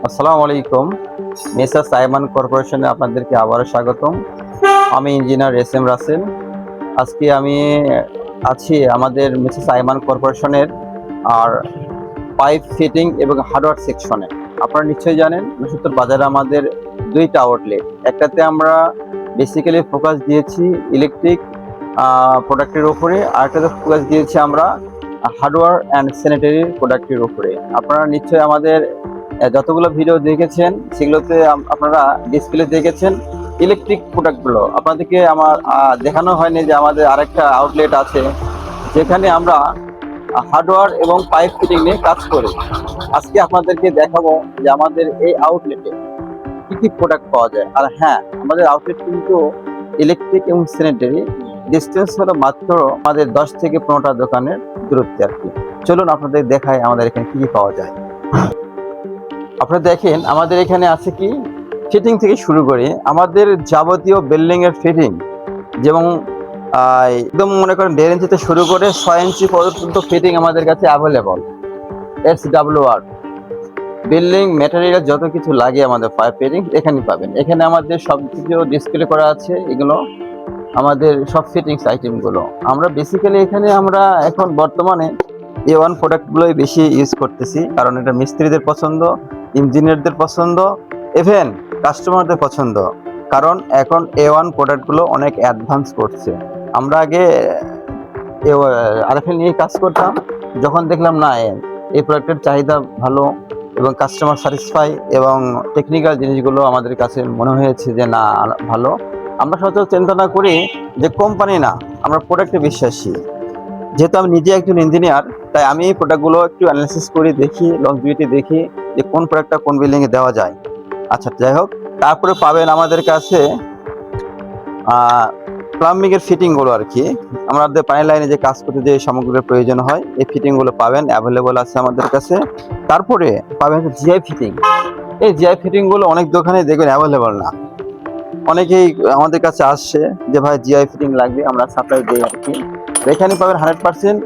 আসসালামু আলাইকুম। Messrs Simon কর্পোরেশনে আপনাদেরকে আবারও স্বাগতম। আমি ইঞ্জিনিয়ার এস এম রাসেল। আজকে আমি আছি আমাদের মেসার্স সাইমন কর্পোরেশনের আর পাইপ ফিটিং এবং হার্ডওয়্যার সেকশনে। আপনারা নিশ্চয়ই জানেন উনসত্তর বাজারে আমাদের দুইটা আউটলেট। একটাতে আমরা বেসিক্যালি ফোকাস দিয়েছি ইলেকট্রিক প্রোডাক্টের উপরে, আরেকটাতে ফোকাস দিয়েছি আমরা হার্ডওয়্যার অ্যান্ড স্যানিটারি প্রোডাক্টের উপরে। আপনারা নিশ্চয়ই আমাদের যতগুলো ভিডিও দেখেছেন সেগুলোতে আপনারা ডিসপ্লে দেখেছেন ইলেকট্রিক প্রোডাক্টগুলো। আপনাদেরকে আমার দেখানো হয়নি যে আমাদের আরেকটা আউটলেট আছে যেখানে আমরা হার্ডওয়্যার এবং পাইপ ফিটিং নিয়ে কাজ করি। আজকে আপনাদেরকে দেখাবো যে আমাদের এই আউটলেটে কি কি প্রোডাক্ট পাওয়া যায়। আর হ্যাঁ, আমাদের আউটলেট কিন্তু ইলেকট্রিক এবং স্যানিটারি, ডিস্টেন্স হলো মাত্র আমাদের 10 থেকে 15টা দোকানের দূরত্বে আর কি। চলুন আপনাদের দেখাই আমাদের এখানে কি কি পাওয়া যায়। আপনারা দেখেন আমাদের এখানে আছে কি ফিটিং থেকে শুরু করে আমাদের যাবতীয় বিল্ডিং এর ফিটিং, যেমন একদম মনে করেন 1.5 ইঞ্চি থেকে শুরু করে 6 ইঞ্চি পর্যন্ত ফিটিং আমাদের কাছে অ্যাভেলেবল। SWR বিল্ডিং ম্যাটেরিয়াল যত কিছু লাগে আমাদের পাইপ ফিটিং এখানে পাবেন। এখানে আমাদের সব কিছু ডিসপ্লে করা আছে, এগুলো আমাদের সব ফিটিংস আইটেমগুলো। আমরা বেসিক্যালি এখানে আমরা এখন বর্তমানে A1 প্রোডাক্টগুলোই বেশি ইউজ করতেছি, কারণ এটা মিস্ত্রিদের পছন্দ, ইঞ্জিনিয়ারদের পছন্দ, ইভেন কাস্টমারদের পছন্দ। কারণ এখন A1 প্রোডাক্টগুলো অনেক অ্যাডভান্স করছে। আমরা আগে আরএফএল নিয়ে কাজ করতাম, যখন দেখলাম না এই প্রোডাক্টের চাহিদা ভালো এবং কাস্টমার স্যাটিসফাই এবং টেকনিক্যাল জিনিসগুলো আমাদের কাছে মনে হয়েছে যে না ভালো, আমরা সচরাচর চিন্তা না করি যে কোম্পানি না, আমরা প্রোডাক্টে বিশ্বাসী। যেহেতু আমি নিজে একজন ইঞ্জিনিয়ার, তাই আমি এই প্রোডাক্টগুলো একটু অ্যানালাইসিস করি, দেখি লংজিভিটি দেখি যে কোন প্রোডাক্টটা কোন বিল্ডিংয়ে দেওয়া যায়। আচ্ছা যাই হোক, তারপরে পাবেন আমাদের কাছে প্লাম্বিং এর ফিটিংগুলো আর কি। আমাদের পানি লাইনে যে কাজ করতে যে সামগ্রীর প্রয়োজন হয় এই ফিটিংগুলো পাবেন, অ্যাভেলেবল আছে আমাদের কাছে। তারপরে পাবেন জিআই ফিটিং। এই জিআই ফিটিংগুলো অনেক দোকানে দেখবেন অ্যাভেলেবল না, অনেকেই আমাদের কাছে আসছে যে ভাই জিআই ফিটিং লাগবে, আমরা সাপ্লাই দিই আর কি। এখানে পাবেন 100%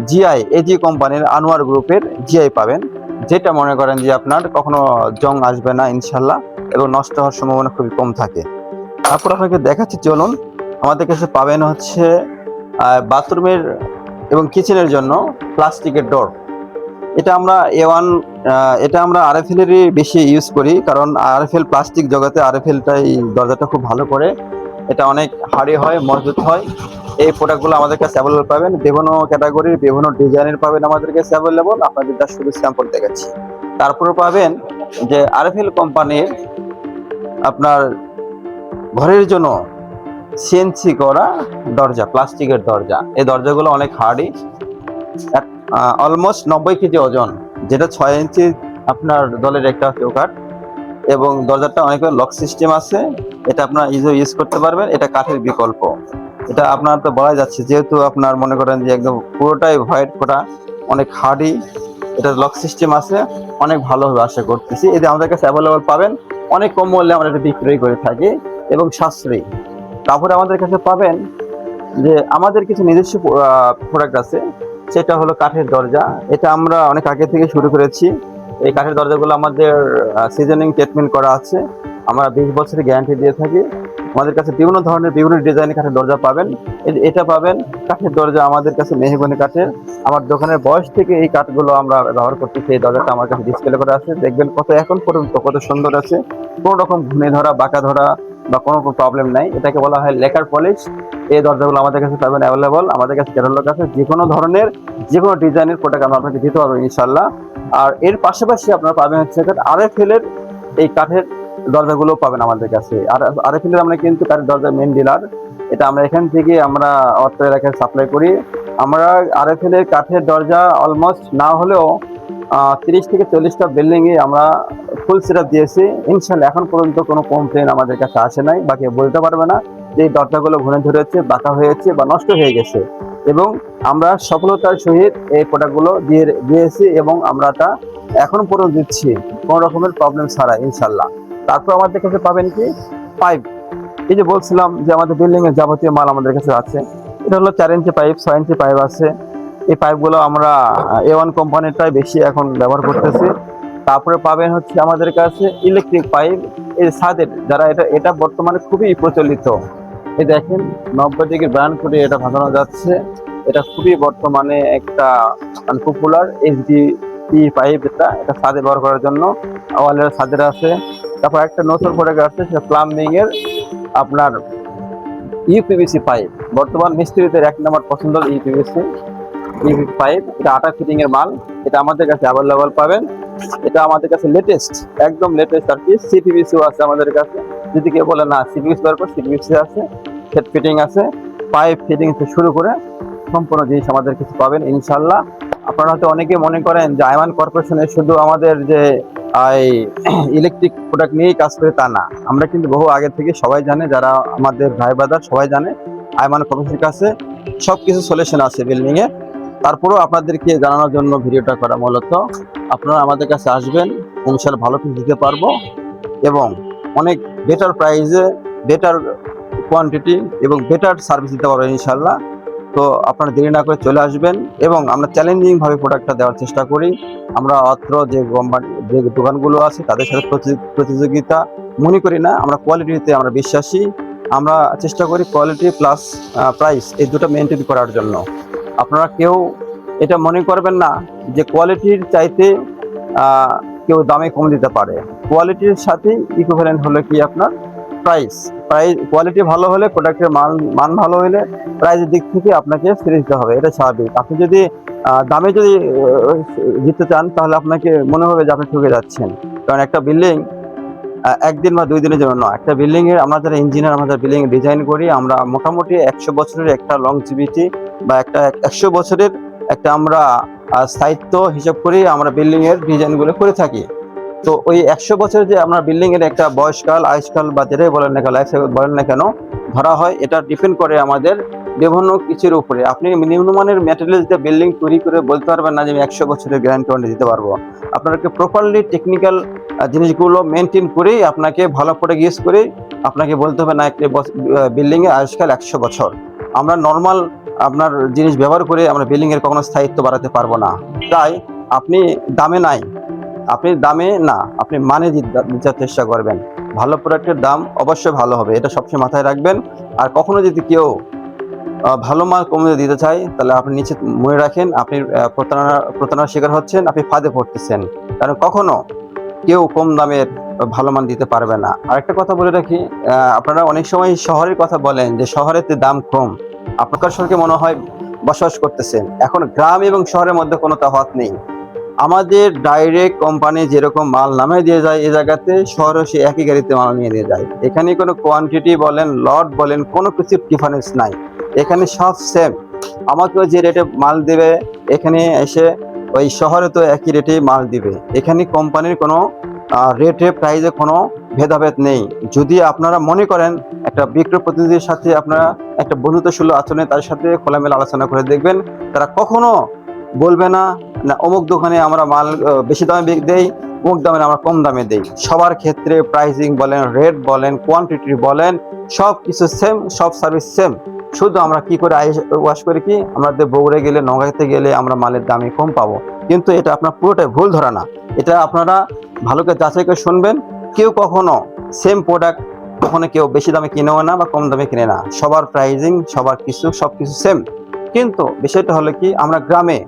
জিআই, এজি কোম্পানির আনোয়ার গ্রুপের জিআই পাবেন, যেটা মনে করেন যে আপনার কখনো জং আসবে না ইনশাল্লাহ, এবং নষ্ট হওয়ার সম্ভাবনা খুবই কম থাকে। তারপর আপনাকে দেখাচ্ছি, চলুন। আমাদের কাছে পাবেন হচ্ছে বাথরুমের এবং কিচেনের জন্য প্লাস্টিকের ডোর। এটা আমরা A1, এটা আমরা আরএফএল এরই বেশি ইউজ করি, কারণ আরএফএল প্লাস্টিক জগতে আরএফএলটাই দরজাটা খুব ভালো করে। এটা অনেক হার্ডি হয়, মজবুত হয়। এই প্রোডাক্টগুলো আমাদের কাছে অ্যাভেলেবল পাবেন, বিভিন্ন ক্যাটাগরির বিভিন্ন ডিজাইনের পাবেন আমাদের কাছে অ্যাভেলেবল। আপনাদের যা শুধু স্যাম্পল দেখাচ্ছি। তারপরে পাবেন যে আরএফএল কোম্পানির আপনার ঘরের জন্য সিএনসি করা দরজা, প্লাস্টিকের দরজা। এই দরজাগুলো অনেক হার্ডি, অলমোস্ট 90 কেজি ওজন, যেটা 6 ইঞ্চি আপনার দলের একটা চৌকাঠ, এবং দরজাটা অনেক লক সিস্টেম আছে। এটা আপনার ইউজ করতে পারবেন। এটা কাঠের বিকল্প। এটা আপনার তো বলা যাচ্ছে, যেহেতু আপনার মনে করেন যে একদম পুরোটাই হোয়াইট করা, অনেক হার্ডি, এটা লক সিস্টেম আছে, অনেক ভালো হবে আশা করতেছি। এটা আমাদের কাছে অ্যাভেলেবল পাবেন, অনেক কম মূল্যে আমরা এটা বিক্রয় করে থাকি এবং সাশ্রয়ী। তারপরে আমাদের কাছে পাবেন যে আমাদের কিছু নিজস্ব প্রোডাক্ট আছে, সেটা হলো কাঠের দরজা। এটা আমরা অনেক আগে থেকে শুরু করেছি। এই কাঠের দরজাগুলো আমাদের সিজনিং ট্রিটমেন্ট করা আছে, আমরা 20 বছরের গ্যারান্টি দিয়ে থাকি। আমাদের কাছে বিভিন্ন ধরনের বিভিন্ন ডিজাইনের কাঠের দরজা পাবেন। এটা পাবেন কাঠের দরজা আমাদের কাছে মেহগনি কাঠের। আমার দোকানের বয়স থেকে এই কাঠগুলো আমরা ব্যবহার করতেছি। এই দরজাটা আমার কাছে ডিসপ্লে করা আছে, দেখবেন কত এখন পর্যন্ত কত সুন্দর আছে, কোনো রকম ঘুনে ধরা বাঁকা ধরা বা কোনো প্রবলেম নাই। এটাকে বলা হয় লেকার পলিশ। এই দরজাগুলো আমাদের কাছে পাবেন অ্যাভেলেবল। আমাদের কাছে ক্যাটালগ আছে, যে কোনো ধরনের যে কোনো ডিজাইনের প্রোডাক্ট আমরা আপনাকে দিতে পারবো ইনশাল্লাহ। আর এর পাশাপাশি আপনারা পাবেন হচ্ছে আরএফএল এর এই কাঠের দরজাগুলো পাবেন আমাদের কাছে। আর আরএফএল এর আমরা কিন্তু কাঠের দরজার মেন ডিলার। এটা আমরা এখান থেকে আমরা অর্থ এলাকায় সাপ্লাই করি। আমরা আরএফএল এর কাঠের দরজা অলমোস্ট না হলেও 30 থেকে 40টা বিল্ডিং এ আমরা ফুল সেটআপ দিয়েছি ইনশাল্লাহ। এখন পর্যন্ত কোনো কমপ্লেন আমাদের কাছে আসে নাই, বা কেউ বলতে পারবে না যে এই দরজাগুলো ঘুরে ধরেছে, বাঁকা হয়েছে বা নষ্ট হয়ে গেছে। এবং আমরা সফলতার সহিত এই প্রোডাক্টগুলো দিয়েছি এবং আমরা তা এখন পর্যন্ত দিচ্ছি কোনো রকমের প্রবলেম ছাড়া ইনশাল্লাহ। তারপর আমাদের কাছে পাবেন কি পাইপ। এই যে বলছিলাম যে আমাদের বিল্ডিং এর যাবতীয় মাল আমাদের কাছে আছে। এটা হলো 4 ইঞ্চি পাইপ, 6 ইঞ্চি পাইপ আছে। এই পাইপগুলো আমরা A1 কোম্পানিটাই বেশি এখন ব্যবহার করতেছি। তারপরে পাবেন হচ্ছে আমাদের কাছে ইলেকট্রিক পাইপ, এই ছাদের, যারা এটা এটা বর্তমানে খুবই প্রচলিত। এই দেখেন 90 ডিগ্রি ব্রান্ড করে এটা বাঁধানো যাচ্ছে। এটা খুবই বর্তমানে একটা মানে পপুলার এইচডিপি পাইপ। এটা ছাদে ব্যবহার করার জন্য ওয়ালের ছাদের আছে। তারপর একটা নতুন প্রোডাক্ট আছে, সেটা প্লাম্বিং এর আপনার ইউপিভিসি পাইপ। বর্তমান মিস্ত্রিদের 1 নম্বর পছন্দ ইউপিভিসি পাইপ। এটা 8 ফিটিং এর মাল। এটা আমাদের কাছে অ্যাভেলেবল পাবেন। এটা আমাদের কাছে লেটেস্ট, একদম লেটেস্ট আর কি। সিপিভিসিও আছে আমাদের কাছে। যদি কেউ বলে না সিপিভিসি দরকার, সিপিভিসি আছে, সেট ফিটিং আছে, পাইপ ফিটিং থেকে শুরু করে সম্পূর্ণ জিনিস আমাদের কাছে পাবেন ইনশাল্লাহ। আপনারা হয়তো অনেকে মনে করেন যে আয়মান কর্পোরেশনে শুধু আমাদের যে ইলেকট্রিক প্রোডাক্ট নিয়েই কাজ করে, তা না। আমরা কিন্তু বহু আগে থেকে সবাই জানে, যারা আমাদের ভাই বাজার সবাই জানে আয়মান কর্পোরেশনের কাছে সবকিছু সলিউশন আছে বিল্ডিং এ। তারপরেও আপনাদেরকে জানানোর জন্য ভিডিওটা করা। মূলত আপনারা আমাদের কাছে আসবেন, ইনশাআল্লাহ ভালো কিছু দিতে পারবো এবং অনেক বেটার প্রাইসে, বেটার কোয়ান্টিটি এবং বেটার সার্ভিস দিতে পারবো ইনশাআল্লাহ। তো আপনারা দেরি না করে চলে আসবেন এবং আমরা চ্যালেঞ্জিং ভাবে প্রোডাক্টটা দেওয়ার চেষ্টা করি। আমরা অত্র যে দোকানগুলো আছে তাদের সাথে প্রতিযোগিতা মনে করি না, আমরা কোয়ালিটিতে আমরা বিশ্বাসী। আমরা চেষ্টা করি কোয়ালিটি প্লাস প্রাইস এই দুটো মেনটেন করার জন্য। আপনারা কেউ এটা মনে করবেন না যে কোয়ালিটির চাইতে কেউ দামে কম দিতে পারে। কোয়ালিটির সাথে ইকুইভ্যালেন্ট হলো কি আপনার প্রাইস। কোয়ালিটি ভালো হলে, প্রোডাক্টের মান ভালো হলে প্রাইসের দিক থেকে আপনাকে ছেড়ে দিতে হবে, এটা স্বাভাবিক। আপনি যদি দামে যদি দিতে চান তাহলে আপনাকে মনে হবে যে আপনি ঠকে যাচ্ছেন। কারণ একটা বিল্ডিং একদিন বা 2 দিনের জন্য নয়। একটা বিল্ডিং এর আমরা যারা ইঞ্জিনিয়ার, আমরা বিল্ডিং ডিজাইন করি, আমরা মোটামুটি 100 বছরের একটা লংজিভিটি বা একটা 100 বছরের একটা আমরা স্থায়িত্ব হিসাব করি আমরা বিল্ডিং এর ডিজাইন গুলো করে থাকি। তো ওই 100 বছরের যে আমরা বিল্ডিং এর একটা বয়সকাল, আয়ুষ্কাল বা যেটাই বলেন না কেন, লাইফ সাইকেল বলেন না কেন, ধরা হয়। এটা ডিপেন্ড করে আমাদের বিভিন্ন কিছুর উপরে। আপনি নিম্নমানের ম্যাটেরিয়ালস দিয়ে বিল্ডিং তৈরি করে বলতে পারবেন না যে আমি 100 বছরের গ্যারান্টি দিতে পারবো। আপনাকে প্রপারলি টেকনিক্যাল জিনিসগুলো মেনটেন করেই আপনাকে ভালো প্রোডাক্ট ইউজ করে আপনাকে বলতে হবে না একটা বিল্ডিং এর আয়ুষ্কাল 100 বছর। আমরা নর্মাল আপনার জিনিস ব্যবহার করে আমরা বিল্ডিং এর কখনো স্থায়িত্ব বাড়াতে পারবো না। তাই আপনি দামে নাই, আপনি দামে না, আপনি মানে দিতে চেষ্টা করবেন। ভালো প্রোডাক্টের দাম অবশ্যই ভালো হবে, এটা সবসময় মাথায় রাখবেন। আর কখনো যদি কেউ ভালো মাল কমে দিতে চাই তাহলে আপনি নিচে মনে রাখেন আপনি প্রতারণার শিকার হচ্ছেন, আপনি ফাঁদে পড়তেছেন। কারণ কখনো কেউ কম দামের ভালো মান দিতে পারবে না। আরেকটা কথা বলে রাখি, আপনারা অনেক সময় শহরের কথা বলেন যে শহরেতে দাম কম, আপনার সঙ্গে মনে হয় বসবাস করতেছেন। এখন গ্রাম এবং শহরের মধ্যে কোনো তফাৎ নেই। আমাদের ডাইরেক্ট কোম্পানি যেরকম মাল নামে দিয়ে যায় এই জায়গাতে, শহরে সে একই গাড়িতে মাল নিয়ে দিয়ে যায়। এখানে কোনো কোয়ান্টিটি বলেন, লট বলেন, কোনো কিছু ডিফারেন্স নাই। এখানে সব সেম। আমাকেও যে রেটে মাল দেবে এখানে এসে ওই শহরে তো একই রেটে মাল দিবে। এখানে কোম্পানির কোনো রেটে প্রাইসে কোনো ভেদাভেদ নেই। যদি আপনারা মনে করেন একটা বিক্রয় প্রতিনিধির সাথে আপনারা একটা বন্ধুত্বসুলভ আচরণে তার সাথে খোলামেলা আলোচনা করে দেখবেন, তারা কখনো বলবে না না অমুক দোকানে আমরা মাল বেশি দামে দেই, অমুক দামে আমরা কম দামে দেই। সবার ক্ষেত্রে প্রাইসিং বলেন, রেট বলেন, কোয়ান্টিটি বলেন, সব কিছু সেম, সব সার্ভিস সেম। শুধু আমরা কি করে ওয়াশ করি কি, আমাদের বগুড়ে গেলে, নওগাঁতে গেলে আমরা মালের দামে কম পাবো। কিন্তু এটা আপনার পুরোটাই ভুল ধারণা। এটা আপনারা ভালো করে যাচাই করে শুনবেন। কেউ কখনো সেম প্রোডাক্ট কখনো কেউ বেশি দামে কিনেও না বা কম দামে কিনে না। সবার প্রাইসিং, সবার কিছু সবকিছু সেম। কিন্তু বিষয়টা হলো কি, আমরা গ্রামে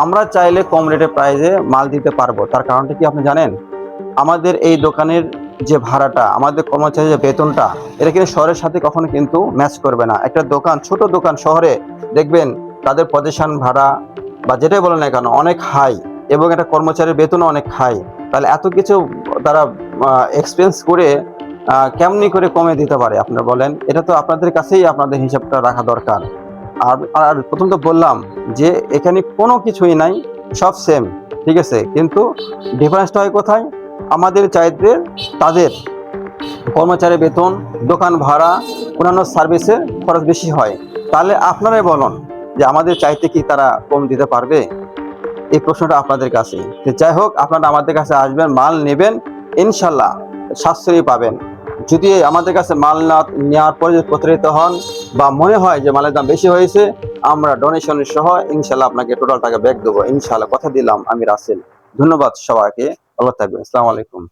আমরা চাইলে কম রেটে প্রাইসে মাল দিতে পারবো। তার কারণটা কি আপনি জানেন? আমাদের এই দোকানের যে ভাড়াটা, আমাদের কর্মচারীর যে বেতনটা, এটা কিন্তু শহরের সাথে কখনো কিন্তু ম্যাচ করবে না। একটা দোকান, ছোট দোকান শহরে দেখবেন তাদের পজিশন ভাড়া বা যেটাই বলেন না কেন অনেক হাই, এবং একটা কর্মচারীর বেতনও অনেক হাই। তাহলে এত কিছু তারা এক্সপেন্স করে কেমনি করে কমে দিতে পারে আপনারা বলেন? এটা তো আপনাদের কাছেই আপনাদের হিসাবটা রাখা দরকার। আর প্রথম তো বললাম যে এখানে কোনো কিছুই নাই, সব সেম, ঠিক আছে। কিন্তু ডিফারেন্সটা হয় কোথায়? আমাদের চাইতে তাদের কর্মচারী বেতন, দোকান ভাড়া, অন্যান্য সার্ভিসের খরচ বেশি হয়। তাহলে আপনারাই বলুন যে আমাদের চাইতে কি তারা কম দিতে পারবে? এই প্রশ্নটা আপনাদের কাছে। যাই হোক, আপনারা আমাদের কাছে আসবেন, মাল নেবেন, ইনশাল্লাহ সাশ্রয়ী পাবেন। যদি আমাদের কাছে মাল নেওয়ার পরে যদি প্রতারিত হন বা মনে হয় যে মালের দাম বেশি হয়েছে, আমরা ডোনেশনের সহ ইনশাল্লাহ আপনাকে টোটাল টাকা ব্যাক দেবো ইনশাল্লাহ, কথা দিলাম আমি রাসেল। ধন্যবাদ সবাইকে। ভালো থাকবেন। আসসালামু আলাইকুম।